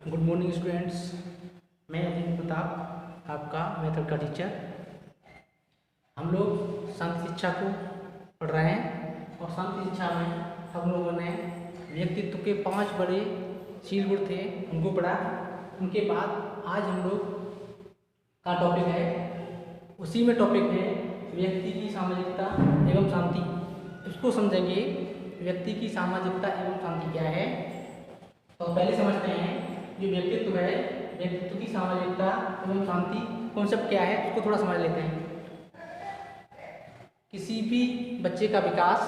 Good morning students. मैं अभिन प्रताप, आपका मैथड का टीचर। हम लोग शांति शिक्षा को पढ़ रहे हैं और शांति शिक्षा में हम लोगों ने व्यक्तित्व के 5 बड़े शील गुण थे, उनको पढ़ा। उनके बाद आज हम लोग का टॉपिक है, उसी में टॉपिक है व्यक्ति की सामाजिकता एवं शांति। इसको समझेंगे, व्यक्ति की सामाजिकता एवं शांति क्या है। तो पहले समझते हैं जो व्यक्तित्व है, व्यक्तित्व की सामाजिकता एवं शांति कॉन्सेप्ट क्या है, उसको थोड़ा समझ लेते हैं। किसी भी बच्चे का विकास,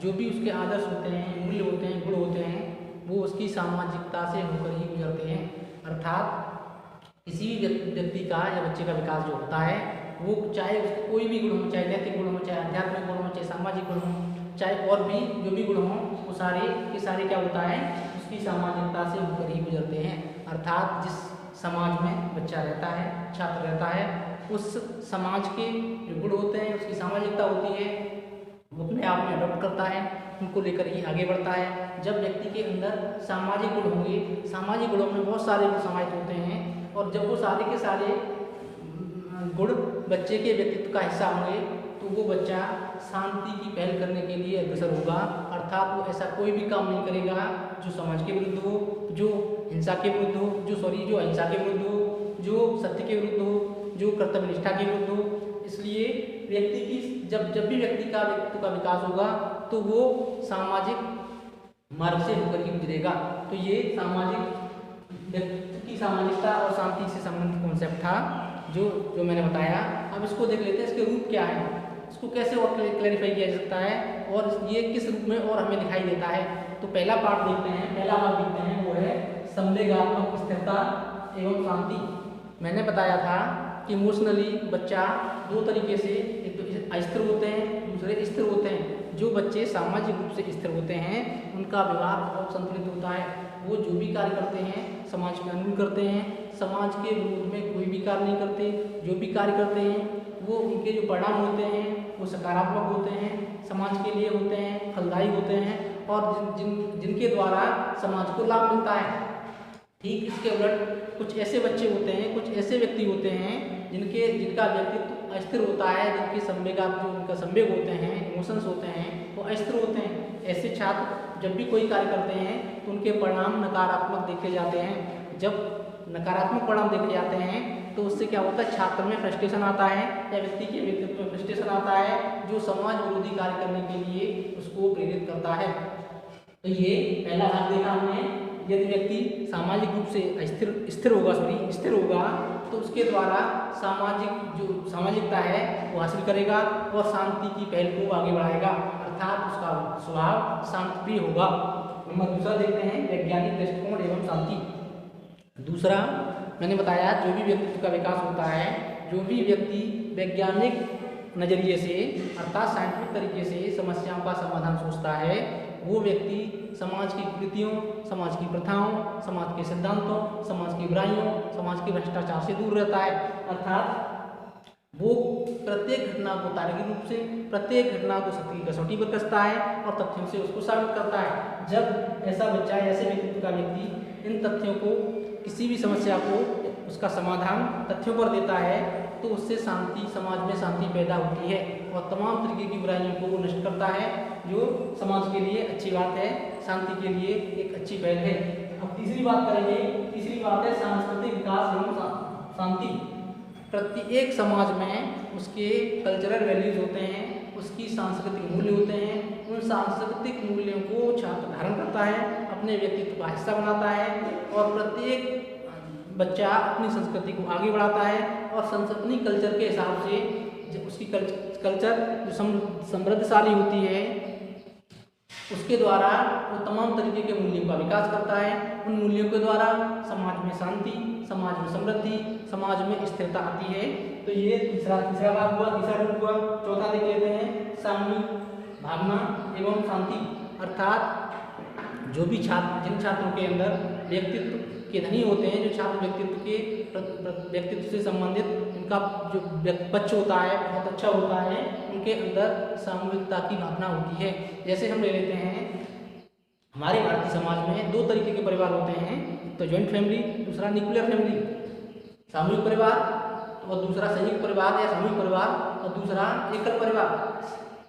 जो भी उसके आदर्श होते हैं, मूल्य होते हैं, गुण होते हैं, वो उसकी सामाजिकता से होकर ही गुजरते हैं। अर्थात किसी भी व्यक्ति का या बच्चे का विकास जो होता है, वो चाहे उसके कोई भी गुण हो, चाहे नैतिक गुण हो, चाहे आध्यात्मिक गुण हो, चाहे सामाजिक गुण हो, चाहे और भी जो भी गुण हो, वो सारे के सारे क्या होता है, उसकी सामाजिकता से होकर ही गुजरते हैं। अर्थात जिस समाज में बच्चा रहता है, छात्र रहता है, उस समाज के जो गुण होते हैं, उसकी सामाजिकता होती है, वो अपने आप में अडॉप्ट करता है, उनको लेकर ही आगे बढ़ता है। जब व्यक्ति के अंदर सामाजिक गुण होंगे, सामाजिक गुणों में बहुत सारे गुण समाहित होते हैं, और जब वो सारे के सारे गुण बच्चे के व्यक्तित्व का हिस्सा होंगे, तो वो बच्चा शांति की पहल करने के लिए अग्रसर होगा। अर्थात वो ऐसा कोई भी काम नहीं करेगा जो समाज के विरुद्ध हो, जो हिंसा के विरुद्ध हो, जो अहिंसा के विरुद्ध हो, जो सत्य के विरुद्ध हो, जो कर्तव्य निष्ठा के विरुद्ध हो। इसलिए व्यक्ति की जब भी व्यक्ति का व्यक्तित्व का विकास होगा, तो वो सामाजिक मार्ग से होकर ही गुजरेगा। तो ये सामाजिक व्यक्ति की सामाजिकता और शांति से संबंधित कॉन्सेप्ट था जो मैंने बताया। अब इसको देख लेते हैं, इसके रूप क्या है, इसको कैसे और क्लैरिफाई किया जा सकता है, और ये किस रूप में और हमें दिखाई देता है। तो पहला पार्ट देखते हैं, पहला भाग देखते हैं, वो है संवेगात्मक स्थिरता एवं शांति। मैंने बताया था कि इमोशनली बच्चा 2 तरीके से, एक तो अस्थिर होते हैं, दूसरे स्थिर होते हैं। जो बच्चे सामाजिक रूप से स्थिर होते हैं, उनका व्यवहार बहुत संतुलित होता है। वो जो भी कार्य करते हैं समाज के अनुकूल करते हैं, समाज के विरोध में कोई भी कार्य नहीं करते। जो भी कार्य करते हैं वो उनके जो परिणाम होते हैं वो सकारात्मक होते हैं, समाज के लिए होते हैं, फलदायी होते हैं, और जिनके द्वारा समाज को लाभ मिलता है। ठीक इसके उलट कुछ ऐसे बच्चे होते हैं, कुछ ऐसे व्यक्ति होते हैं जिनका व्यक्तित्व अस्थिर होता है, जिनके उनका संवेग होते हैं, इमोशंस होते हैं, वो अस्थिर होते हैं। ऐसे छात्र जब भी कोई कार्य करते हैं तो उनके परिणाम नकारात्मक देखे जाते हैं। जब नकारात्मक परिणाम देखे जाते हैं तो उससे क्या होता है, छात्र में फ्रस्ट्रेशन आता है, या व्यक्ति के व्यक्तित्व में फ्रस्ट्रेशन आता है, जो समाज विरोधी कार्य करने के लिए उसको प्रेरित करता है। तो ये पहला भाग देखा हमने। यदि व्यक्ति सामाजिक रूप से स्थिर होगा, तो उसके द्वारा सामाजिकता है वो हासिल करेगा और शांति की पहल को आगे बढ़ाएगा। अर्थात उसका स्वभाव शांतिप्रिय होगा। नंबर दूसरा देखते हैं, वैज्ञानिक दृष्टिकोण एवं शांति। दूसरा मैंने बताया, जो भी व्यक्तित्व का विकास होता है, जो भी व्यक्ति वैज्ञानिक नजरिए से, अर्थात साइंटिफिक तरीके से समस्याओं का समाधान सोचता है, वो व्यक्ति समाज की कुरीतियों, समाज की प्रथाओं, समाज के सिद्धांतों, समाज की बुराइयों, समाज के भ्रष्टाचार से दूर रहता है। अर्थात वो प्रत्येक घटना को तार्किक रूप से, प्रत्येक घटना को सत्य की कसौटी पर कसता है और तथ्यों से उसको साबित करता है। जब ऐसा बच्चा, ऐसे व्यक्तित्व का व्यक्ति इन तथ्यों को, किसी भी समस्या को उसका समाधान तथ्यों पर देता है, तो उससे समाज में शांति पैदा होती है और तमाम तरीके की बुराइयों को वो नष्ट करता है, जो समाज के लिए अच्छी बात है, शांति के लिए एक अच्छी पहल है। अब तीसरी बात करेंगे। तीसरी बात है सांस्कृतिक विकास एवं शांति। प्रत्येक समाज में उसके कल्चरल वैल्यूज होते हैं, उसकी सांस्कृतिक मूल्य होते हैं। उन सांस्कृतिक मूल्यों को छात्र धारण करता है, अपने व्यक्तित्व का हिस्सा बनाता है, और प्रत्येक बच्चा अपनी संस्कृति को आगे बढ़ाता है और अपनी कल्चर के हिसाब से उसकी कल्चर जो समृद्धशाली होती है, उसके द्वारा वो तमाम तरीके के मूल्यों का विकास करता है। उन मूल्यों के द्वारा समाज में शांति, समाज में समृद्धि, समाज में स्थिरता आती है। तो ये तीसरा भाग हुआ, तीसरा रूप हुआ। चौथा देख लेते हैं, सामूहिक भावना एवं शांति। अर्थात जो भी जिन छात्रों के अंदर व्यक्तित्व के धनी होते हैं, जो छात्र व्यक्तित्व से संबंधित उनका जो पक्ष होता है बहुत अच्छा होता है, उनके अंदर सामूहिकता की भावना होती है। जैसे हम ले लेते हैं, हमारे भारतीय समाज में दो तरीके के परिवार होते हैं, एक तो जॉइंट फैमिली, दूसरा न्यूक्लियर फैमिली, सामूहिक परिवार, और दूसरा संयुक्त परिवार या सामूहिक परिवार, और दूसरा एकल परिवार।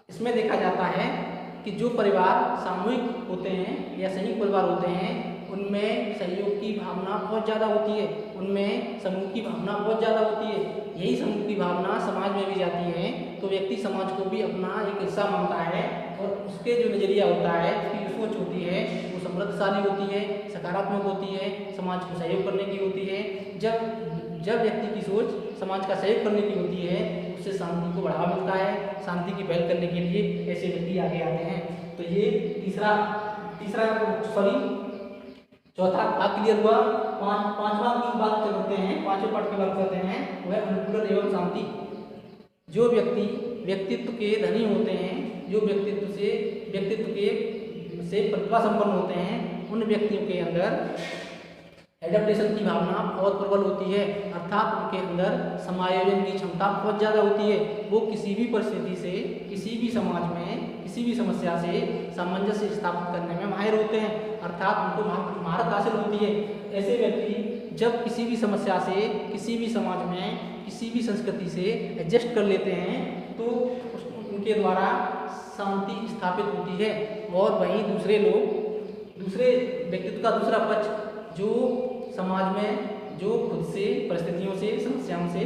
इसमें देखा जाता है कि जो परिवार सामूहिक होते हैं या संयुक्त परिवार होते हैं उनमें सहयोग की भावना बहुत ज़्यादा होती है, उनमें समूह की भावना बहुत ज़्यादा होती है। यही समूह की भावना समाज में भी जाती है तो व्यक्ति समाज को भी अपना एक हिस्सा मानता है और उसके जो नज़रिया होता है, उसकी सोच होती है वो समृद्धशाली होती है, सकारात्मक होती है, समाज को सहयोग करने की होती है। जब व्यक्ति की सोच समाज का सहयोग करने की होती है उससे शांति को बढ़ावा मिलता है, शांति की पहल करने के लिए ऐसे व्यक्ति आगे आते हैं। तो ये चौथा भाग क्लियर हुआ। पांचवा की बात करते हैं, पांचवें पार्ट की बात करते हैं, वह अनुकूलन एवं शांति। जो व्यक्ति व्यक्तित्व के धनी होते हैं, जो व्यक्तित्व से प्रतिभा संपन्न होते हैं, उन व्यक्तियों के अंदर एडेप्टेशन की भावना बहुत प्रबल होती है, अर्थात उनके अंदर समायोजन की क्षमता बहुत ज़्यादा होती है। वो किसी भी परिस्थिति से, किसी भी समाज में, किसी भी समस्या से सामंजस्य स्थापित करने में माहिर होते हैं, अर्थात उनको महारत हासिल होती है। ऐसे व्यक्ति जब किसी भी समस्या से, किसी भी समाज में, किसी भी संस्कृति से एडजस्ट कर लेते हैं तो उनके द्वारा शांति स्थापित होती है। और वहीं दूसरे व्यक्तित्व का दूसरा पक्ष जो समाज में जो खुद से परिस्थितियों से, समस्याओं से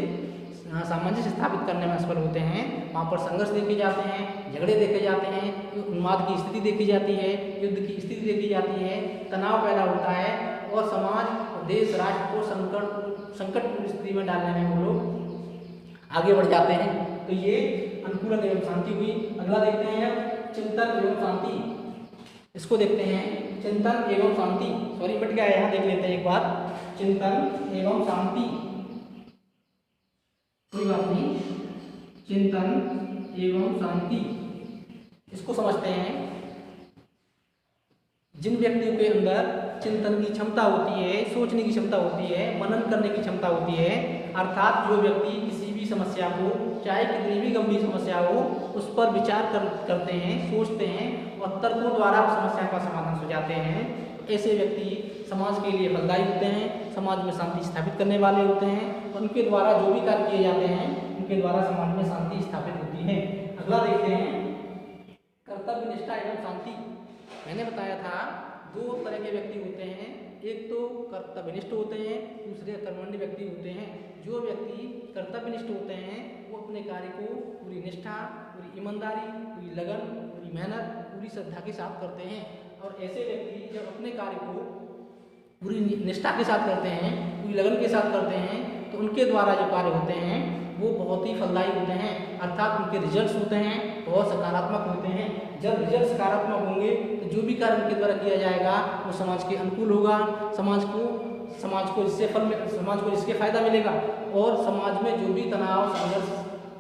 सामंजस्य स्थापित करने में असफल होते हैं, वहाँ पर संघर्ष देखे जाते हैं, झगड़े देखे जाते हैं, उन्माद की स्थिति देखी जाती है, युद्ध की स्थिति देखी जाती है, तनाव पैदा होता है और समाज, देश, राष्ट्र को संकटपूर्ण स्थिति में डालने में वो लोग आगे बढ़ जाते हैं। तो ये अनुकूलन एवं शांति हुई। अगला देखते हैं चिंतन एवं शांति। इसको देखते हैं चिंतन एवं शांति, सॉरी मिट गया, यहाँ देख लेते हैं एक बार। चिंतन एवं शांति, कोई बात नहीं, चिंतन एवं शांति, इसको समझते हैं। जिन व्यक्तियों के अंदर चिंतन की क्षमता होती है, सोचने की क्षमता होती है, मनन करने की क्षमता होती है, अर्थात जो व्यक्ति किसी भी समस्या को, चाहे कितनी भी गंभीर समस्या हो, उस पर विचार करते हैं, सोचते हैं और तर्कों द्वारा समस्या का समाधान सुझाते हैं, ऐसे व्यक्ति समाज के लिए फलदायी होते हैं, समाज में शांति स्थापित करने वाले होते हैं और उनके द्वारा जो भी कार्य किए जाते हैं उनके द्वारा समाज में शांति स्थापित होती है। अगला देखते हैं कर्तव्य निष्ठा एवं शांति। मैंने बताया था दो तरह के व्यक्ति होते हैं, एक तो कर्तव्यनिष्ठ होते हैं, दूसरे कर्मण्य व्यक्ति होते हैं। जो व्यक्ति कर्तव्यनिष्ठ होते हैं वो अपने कार्य को पूरी निष्ठा, पूरी ईमानदारी, पूरी लगन, पूरी मेहनत, पूरी श्रद्धा के साथ करते हैं। और ऐसे व्यक्ति जब अपने कार्य को पूरी निष्ठा के साथ करते हैं, पूरी लगन के साथ करते हैं, तो उनके द्वारा जो कार्य होते हैं वो बहुत ही फलदायी होते हैं, अर्थात उनके रिजल्ट्स होते हैं बहुत सकारात्मक होते हैं। जब रिजल्ट सकारात्मक होंगे तो जो भी कार्य उनके द्वारा किया जाएगा वो समाज के अनुकूल होगा, समाज को जिसके फायदा मिलेगा और समाज में जो भी तनाव, संघर्ष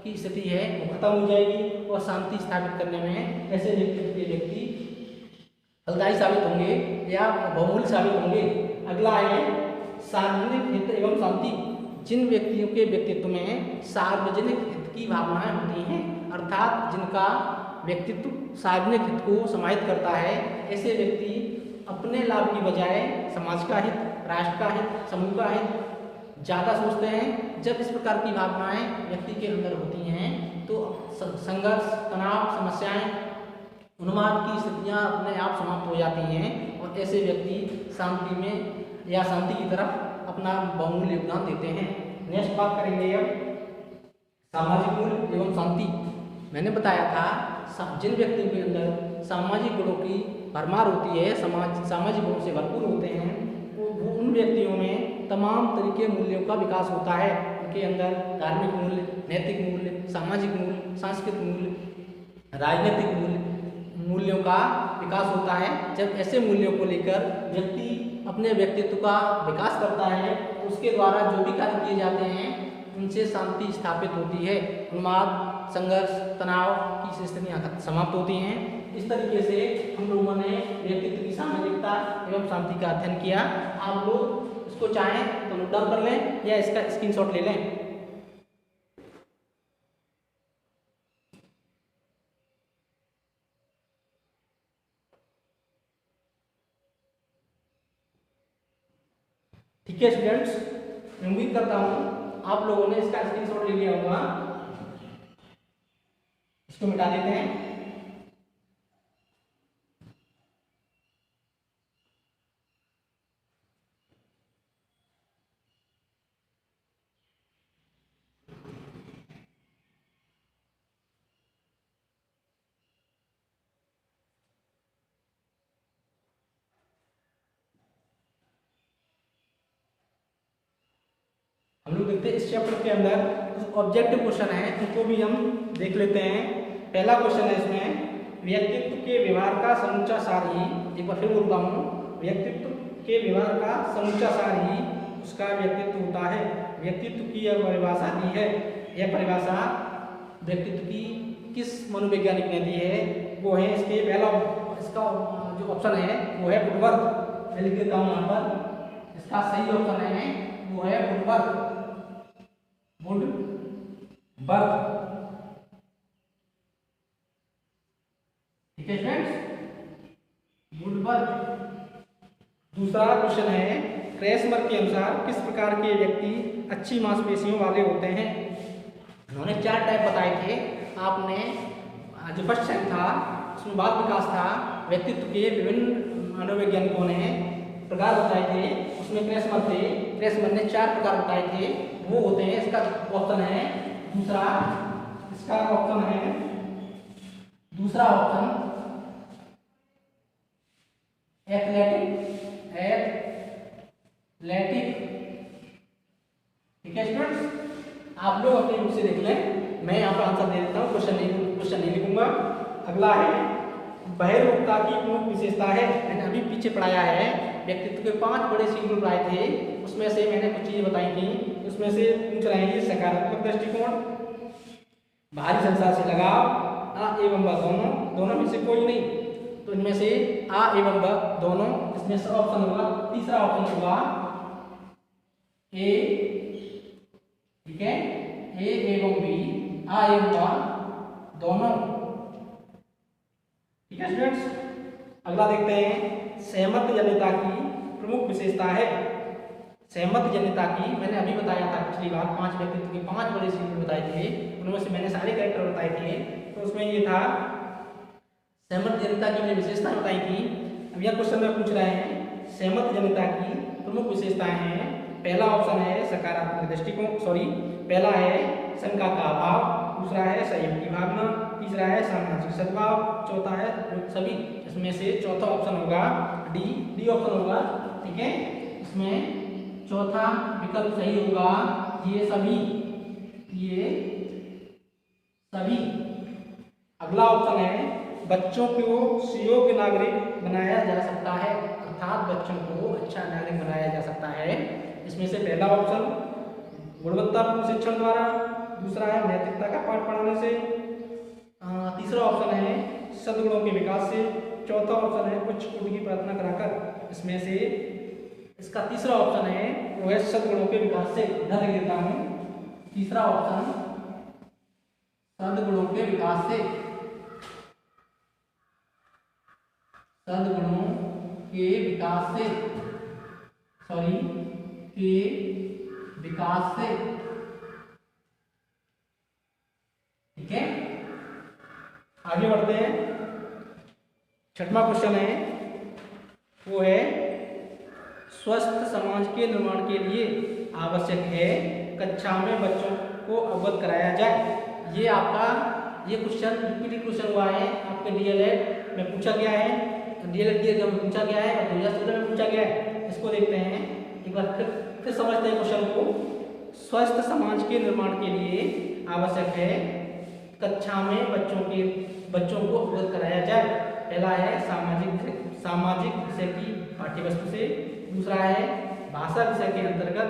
की स्थिति है वो खत्म हो जाएगी और शांति स्थापित करने में ऐसे व्यक्ति फलदायी साबित होंगे या बहुमूल्य साबित होंगे। अगला है सार्वजनिक हित एवं शांति। जिन व्यक्तियों के व्यक्तित्व में सार्वजनिक हित की भावनाएं होती हैं, अर्थात जिनका व्यक्तित्व सार्वजनिक हित को समाहित करता है, ऐसे व्यक्ति अपने लाभ की बजाय समाज का हित, राष्ट्र का हित, समूह का हित ज़्यादा सोचते हैं। जब इस प्रकार की भावनाएं व्यक्ति के अंदर होती हैं तो संघर्ष, तनाव, समस्याएं, उन्माद की स्थितियाँ अपने आप समाप्त हो जाती हैं और ऐसे व्यक्ति शांति में या शांति की तरफ अपना बहुमूल्य योगदान देते हैं। नेक्स्ट बात करेंगे अब सामाजिक मूल्य एवं शांति। मैंने बताया था जिन व्यक्तियों के अंदर सामाजिक गुणों की भरमार होती है, सामाजिक गुणों से भरपूर होते हैं, वो उन व्यक्तियों में तमाम तरीके मूल्यों का विकास होता है। उनके अंदर धार्मिक मूल्य, नैतिक मूल्य, सामाजिक मूल्य, सांस्कृतिक मूल्य, राजनीतिक मूल्यों का विकास होता है। जब ऐसे मूल्यों को लेकर व्यक्ति अपने व्यक्तित्व का विकास करता है तो उसके द्वारा जो भी कार्य किए जाते हैं उनसे शांति स्थापित होती है, उन्माद, संघर्ष, तनाव की स्थितियाँ समाप्त होती हैं। इस तरीके से हम लोगों ने व्यक्तित्व की सामाजिकता एवं शांति का अध्ययन किया। आप लोग इसको चाहें तो नोट डाउन कर लें या इसका स्क्रीनशॉट ले लें। ठीक है स्टूडेंट्स, मैं उम्मीद करता हूँ आप लोगों ने इसका स्क्रीनशॉट ले लिया होगा। इसको मिटा देते हैं। हम लोग देखते हैं इस चैप्टर के अंदर कुछ ऑब्जेक्टिव क्वेश्चन है, उनको भी हम देख लेते हैं। पहला क्वेश्चन है इसमें, व्यक्तित्व के व्यवहार का समूचा सार ही, एक बार फिर बोलता हूँ, व्यक्तित्व के व्यवहार का समूचा सार ही उसका व्यक्तित्व होता है। व्यक्तित्व की यह परिभाषा दी है, यह परिभाषा व्यक्तित्व की किस मनोवैज्ञानिक ने दी है, वो है इसके पहला, इसका जो ऑप्शन है वो है वुडवर्थ। मैं लिख देता हूँ यहाँ पर, इसका सही ऑप्शन है वो है वुडवर्थ। वुडवर्थ, ठीक है फ्रेंड्स, वुडवर्थ। दूसरा क्वेश्चन है, क्रेसमर के अनुसार किस प्रकार के व्यक्ति अच्छी मांसपेशियों वाले होते हैं। उन्होंने 4 टाइप बताए थे। आपने जो फर्स्ट टाइप था उसमें बाल विकास था, व्यक्तित्व के विभिन्न मनोवैज्ञानिकों ने प्रकार बताए थे, उसमें क्रेसमर थे। क्रेसमर ने 4 प्रकार बताए थे, वो होते हैं, इसका ऑप्शन है दूसरा, इसका ऑप्शन है दूसरा ऑप्शन एथलेटिक, एथलेटिक। ठीक है स्टूडेंट्स, आप लोग अपने बुक से देख लें, मैं यहाँ पर आंसर दे देता हूँ, क्वेश्चन नहीं लिखूंगा। अगला है, बहिर्मुखता की प्रमुख विशेषता है। मैंने अभी पीछे पढ़ाया है, व्यक्तित्व के 5 बड़े सीक्वेंस पढ़ाए थे, उसमें से मैंने कुछ चीजें बताई थी। उसमें से पूछ रहे हैं सकारात्मक दृष्टिकोण, बाहरी संसार से लगाव, आ एवं ब दोनों में से कोई नहीं, तो इनमें से आ एवं ब दोनों, इसमें से ऑप्शन होगा, तीसरा ऑप्शन होगा ए, ठीक है, ए एवं बी, आ एवं ब दोनों। ठीक है स्टूडेंट्स, अगला देखते हैं, सहमत जन्यता की प्रमुख विशेषता है। सहमत जन्यता की मैंने अभी बताया था पिछली बार, 5 व्यक्तित्व के 5 बड़े सीक्वेंस बताए थे, उनमें से मैंने सारे कैरेक्टर बताए थे। तो उसमें ये था, सहमत जन्यता की मैंने विशेषताएं बताई थी। अब यह क्वेश्चन में पूछ रहे हैं, सहमत जन्यता की प्रमुख विशेषताएं हैं। पहला ऑप्शन है सकारात्मक दृष्टिकोण, पहला है शंका का अभाव, दूसरा है संयम की भावना, तीसरा है सामाजिक सद्भाव, चौथा है सभी। इसमें से चौथा ऑप्शन होगा डी ऑप्शन होगा। ठीक है, इसमें चौथा विकल्प सही होगा, ये सभी। अगला ऑप्शन है, बच्चों को सुयोग्य नागरिक बनाया जा सकता है, अर्थात बच्चों को अच्छा नागरिक बनाया जा सकता है। इसमें से पहला ऑप्शन गुणवत्तापूर्ण शिक्षण द्वारा, दूसरा है नैतिकता का पाठ पढ़ाने से, तीसरा ऑप्शन है सद्गुणों के विकास से, चौथा ऑप्शन है उच्च कोटि की प्रार्थना कराकर। इसमें से इसका तीसरा ऑप्शन है वो है सद्गुणों के विकास से। इधर लिख देता हूँ, तीसरा ऑप्शन सद्गुणों के विकास से, सद्गुणों के विकास से, के विकास से। ठीक है, आगे बढ़ते हैं। छठवां क्वेश्चन है, वो है स्वस्थ समाज के निर्माण के लिए आवश्यक है कक्षा में बच्चों को अवगत कराया जाए। ये आपका ये क्वेश्चन रिपीटेड क्वेश्चन हुआ है, आपके डीएलएड में पूछा गया है, डीएलएड के एग्जाम में पूछा गया है और 2017 में पूछा गया है। इसको देखते हैं एक बार, फिर समझते हैं क्वेश्चन को। स्वस्थ समाज के निर्माण के लिए आवश्यक है कक्षा में बच्चों को अवगत कराया जाए। पहला है सामाजिक विषय की पाठ्यवस्तु से, दूसरा है भाषा विषय के अंतर्गत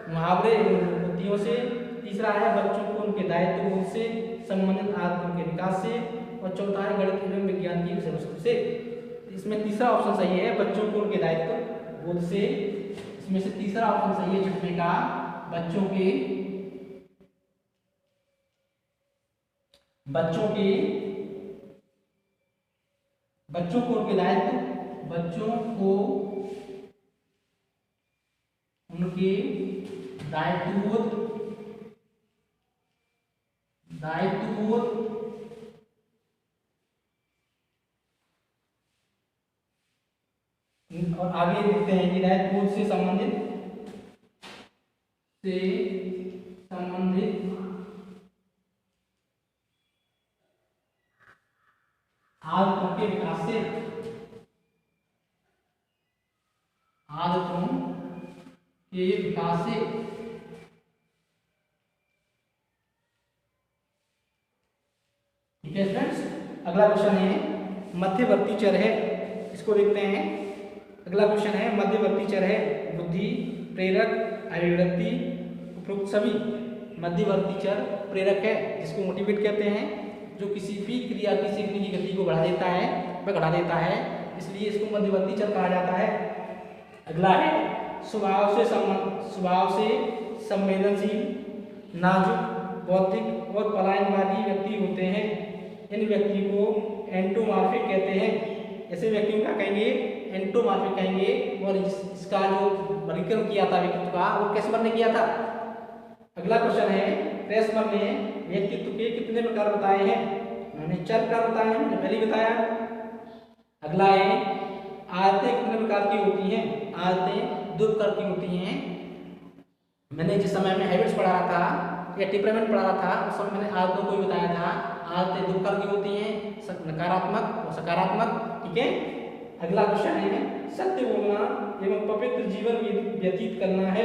मुहावरे एवं लोकोक्तियों से, तीसरा है बच्चों को उनके दायित्व बोध से संबंधित आदतों के विकास से, और चौथा है गणित एवं विज्ञान की विषय वस्तु से। इसमें तीसरा ऑप्शन सही है, बच्चों को उनके दायित्व बोध से। इसमें से तीसरा ऑप्शन सही है छठवें का, बच्चों को उनके दायित्व, बच्चों को उनके के दायित्वबोध और आगे लिखते हैं कि दायित्वबोध से संबंधित आदतों के विकास से ठीक है फ्रेंड्स। अगला क्वेश्चन है मध्यवर्ती चर है, इसको देखते हैं। अगला क्वेश्चन है मध्यवर्ती चर है बुद्धि, प्रेरक, अभिव्यक्ति, उपरोक्त सभी मध्यवर्ती चर प्रेरक है, जिसको मोटिवेट कहते हैं, जो किसी भी क्रिया की सीखने की गति को बढ़ा देता है वह घटा देता है, इसलिए इसको मध्यवर्ती चर कहा जाता है। अगला है स्वभाव से संवेदनशील, नाजुक, बौद्धिक और पलायनवादी व्यक्ति होते हैं। इन व्यक्ति को एंटोमॉर्फिक कहते हैं। ऐसे व्यक्तियों का कहेंगे एंटोमॉर्फिक कहेंगे। और इसका जो वर्गीकरण किया था व्यक्तित्व का, वो क्रेसमर ने किया था। अगला क्वेश्चन है क्रेसमर ने व्यक्तित्व के कितने प्रकार बताए हैं? मैंने 4 प्रकार बताए हैं, मैंने पहले बताया। अगला है आदतें कितने प्रकार की होती हैं? आदतें 2 प्रकार की होती हैं। मैंने जिस समय में हैबिट्स पढ़ा रहा था या टेम्परामेंट पढ़ा रहा था, उस समय मैंने आदतों को भी बताया था। आदतें 2 प्रकार की होती हैं, नकारात्मक और सकारात्मक। ठीक है। अगला क्वेश्चन है सत्य बोलना एवं पवित्र जीवन व्यतीत करना है।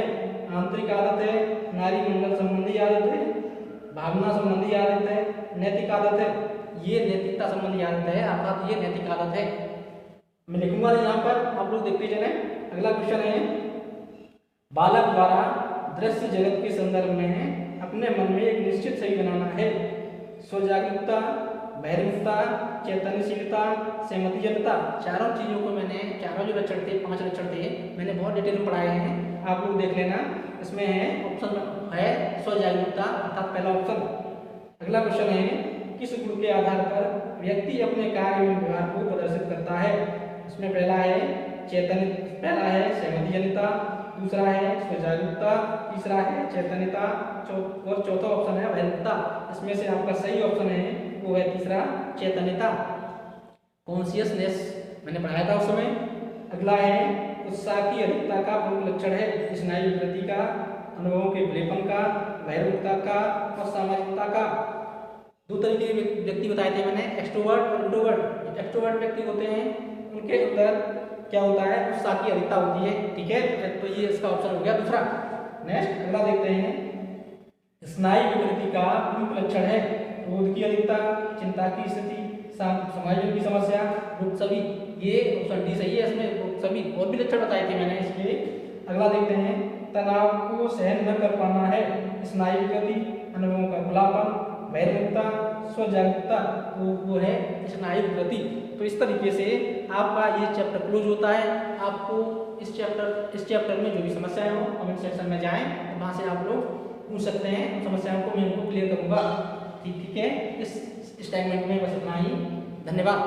आंतरिक आदत है, नारी मंडल संबंधी आदत है, भावना संबंधी आदत है, नैतिक आदत है। ये नैतिकता संबंधी आदत है, अर्थात ये नैतिक आदत है। मैं लिखूंगा यहाँ पर, आप लोग देखते चले। अगला क्वेश्चन है बालक द्वारा दृश्य जगत के संदर्भ में अपने मन में एक निश्चित सही बनाना है। स्वजागरूकता, बहिर्मुखता, चैतन्यशीलता, सहमतिजनता, चारों चीज़ों को मैंने, चारों जो लक्षण थे, 5 लक्षण थे, मैंने बहुत डिटेल में पढ़ाए हैं, आप लोग देख लेना। इसमें है ऑप्शन है स्वजागरूकता, अर्थात पहला ऑप्शन। अगला क्वेश्चन है किस गुण के आधार पर व्यक्ति अपने कार्य में व्यवहार को प्रदर्शित करता है? इसमें पहला है सहमतिजनता, दूसरा है स्वजागरूकता, तीसरा है चैतन्यता और चौथा ऑप्शन है बहिर्मुखता। इसमें से आपका सही ऑप्शन है वो है तीसरा चैतन्यता, कॉन्शियसनेस, मैंने पढ़ाया था उस समय। अगला है उत्साह की अधिकता का प्रमुख लक्षण है स्नायु विकृति का, अनुभवों के खुलेपन का, बहिर्मुखता का और सामाजिकता का। 2 तरीके के व्यक्ति बताए थे मैंने, एक्सट्रोवर्ट और इंट्रोवर्ट। एक्सट्रोवर्ट व्यक्ति होते हैं, उनके अंदर क्या होता है, उत्साह की अधिकता होती है। ठीक है, तो ये इसका ऑप्शन हो गया दूसरा। नेक्स्ट अगला देखते हैं स्नायु विकृति का प्रमुख लक्षण है क्रोध की अधिकता, चिंता की स्थिति, समायोजन की समस्या, रुक सभी। ये ऑप्शन डी सही है। इसमें रुक सभी और भी लक्षण बताए थे मैंने इसके। अगला देखते हैं तनाव को सहन न कर पाना है स्नायु विकृति, अनुभवों का खुलापन, बहिर्मुखता, स्वजागरूकता, तो वो है स्नायु विकृति। तो इस तरीके से आपका ये चैप्टर क्लोज होता है। आपको इस चैप्टर में जो भी समस्याएं हो कमेंट सेक्शन में जाएं, वहाँ से आप लोग पूछ सकते हैं। समस्याओं को मैं उनको क्लियर करूँगा। ठीक है, इस स्टेटमेंट में बस इतना ही। धन्यवाद।